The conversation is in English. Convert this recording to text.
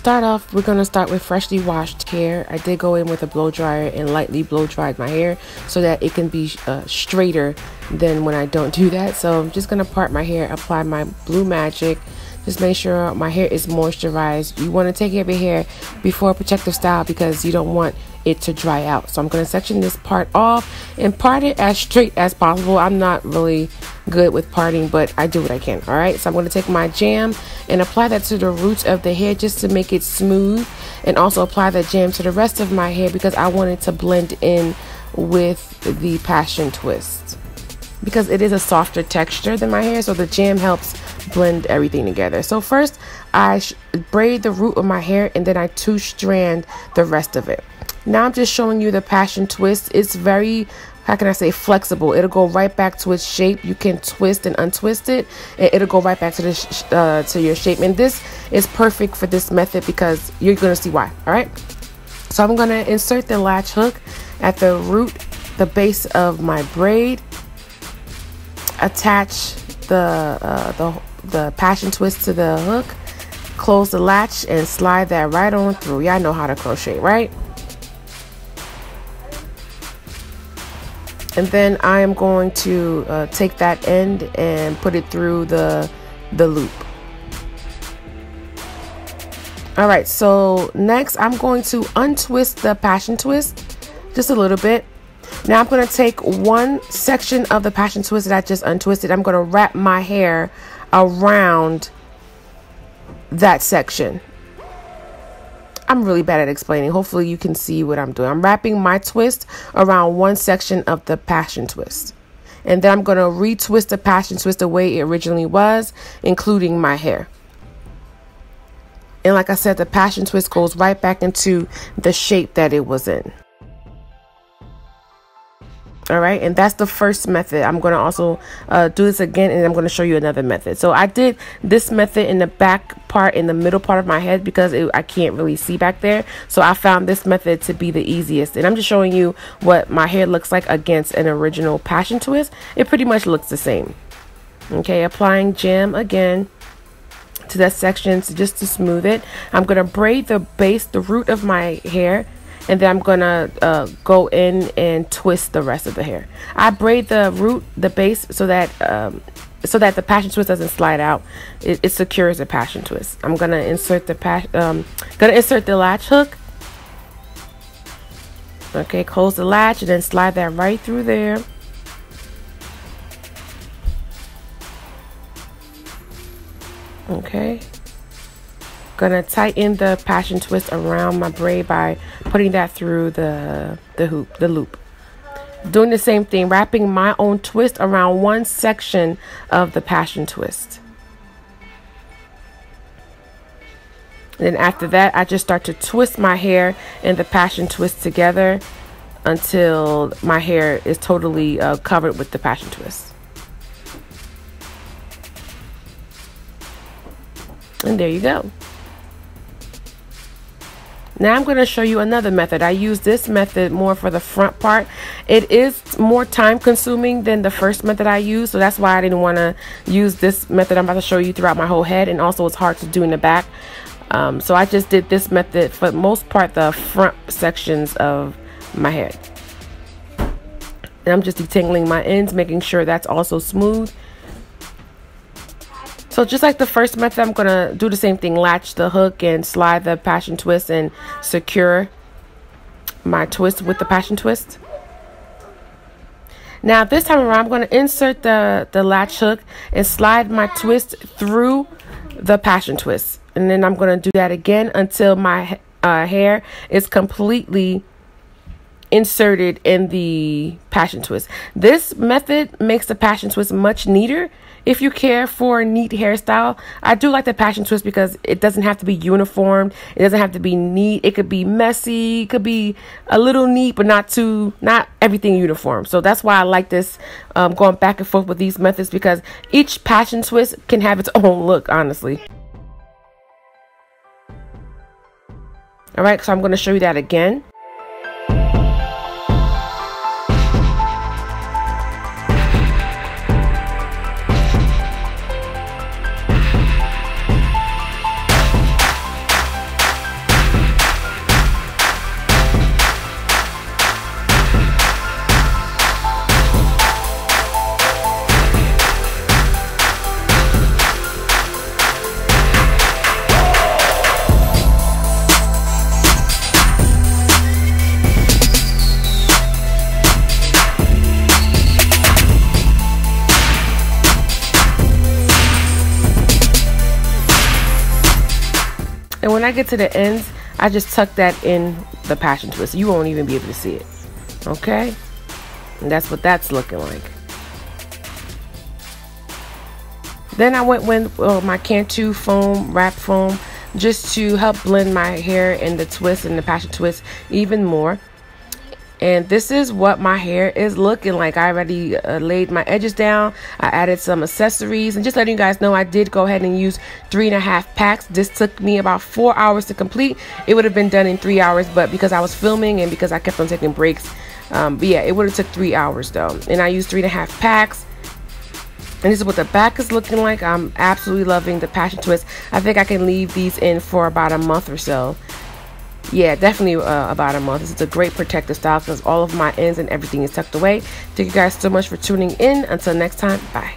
Start off, we're going to start with freshly washed hair. I did go in with a blow dryer and lightly blow dried my hair so that it can be straighter than when I don't do that. So I'm just going to part my hair, apply my Blue Magic. Just make sure my hair is moisturized. You want to take care of your hair before protective style because you don't want it to dry out. So I'm going to section this part off and part it as straight as possible. I'm not really good with parting, but I do what I can. All right, so I'm going to take my jam and apply that to the roots of the hair just to make it smooth, and also apply that jam to the rest of my hair because I want it to blend in with the Passion Twist because it is a softer texture than my hair, so the jam helps blend everything together. So first I braid the root of my hair and then I 2-strand the rest of it. Now I'm just showing you the Passion Twist. It's very, how can I say, flexible. It'll go right back to its shape. You can twist and untwist it, and it'll go right back to the to your shape. And this is perfect for this method because you're gonna see why. All right. So I'm gonna insert the latch hook at the root, the base of my braid. Attach the Passion Twist to the hook. Close the latch and slide that right on through. Y'all know how to crochet, right? And then I am going to take that end and put it through the loop. All right, so next I'm going to untwist the Passion Twist just a little bit. Now I'm going to take one section of the Passion Twist that I just untwisted. I'm going to wrap my hair around that section. I'm really bad at explaining. Hopefully you can see what I'm doing. I'm wrapping my twist around one section of the Passion Twist. And then I'm going to retwist the Passion Twist the way it originally was, including my hair. And like I said, the Passion Twist goes right back into the shape that it was in. All right, and that's the first method. I'm going to also do this again, and I'm going to show you another method. So I did this method in the back part, in the middle part of my head, because I can't really see back there. So I found this method to be the easiest, and I'm just showing you what my hair looks like against an original Passion Twist. It pretty much looks the same. Okay, applying jam again to that section just to smooth it. I'm going to braid the base, the root of my hair, and then I'm gonna go in and twist the rest of the hair. I braid the root, the base, so that the Passion Twist doesn't slide out. It secures the Passion Twist. I'm gonna insert the latch hook. Okay, close the latch and then slide that right through there. Okay. Gonna tighten the Passion Twist around my braid by putting that through the loop. Doing the same thing, wrapping my own twist around one section of the Passion Twist. And then after that, I just start to twist my hair and the Passion Twist together until my hair is totally covered with the Passion Twist. And there you go. Now I'm going to show you another method. I use this method more for the front part. It is more time consuming than the first method I used, so that's why I didn't want to use this method I'm about to show you throughout my whole head, and also it's hard to do in the back. So I just did this method for the most part, the front sections of my head. And I'm just detangling my ends, making sure that's also smooth. So just like the first method, I'm going to do the same thing. Latch the hook and slide the Passion Twist and secure my twist with the Passion Twist. Now this time around, I'm going to insert the latch hook and slide my twist through the Passion Twist. And then I'm going to do that again until my hair is completely inserted in the Passion Twist. This method makes the Passion Twist much neater. If you care for a neat hairstyle, I do like the Passion Twist because it doesn't have to be uniform. It doesn't have to be neat. It could be messy. It could be a little neat, but not everything uniform. So that's why I like this, going back and forth with these methods, because each Passion Twist can have its own look, honestly. All right, so I'm going to show you that again. And when I get to the ends, I just tuck that in the passion twist. You won't even be able to see it. Okay? And that's what that's looking like. Then I went with my Cantu foam, wrap foam, just to help blend my hair and the twist and the passion twist even more. And this is what my hair is looking like. I already laid my edges down. I added some accessories, and just letting you guys know, I did go ahead and use 3.5 packs. This took me about 4 hours to complete. It would have been done in 3 hours, but because I was filming and because I kept on taking breaks, but yeah, it would have took 3 hours though. And I used 3.5 packs. And this is what the back is looking like. I'm absolutely loving the passion twist. I think I can leave these in for about a month or so. Yeah, definitely about a month. This is a great protective style because all of my ends and everything is tucked away. Thank you guys so much for tuning in. Until next time, bye.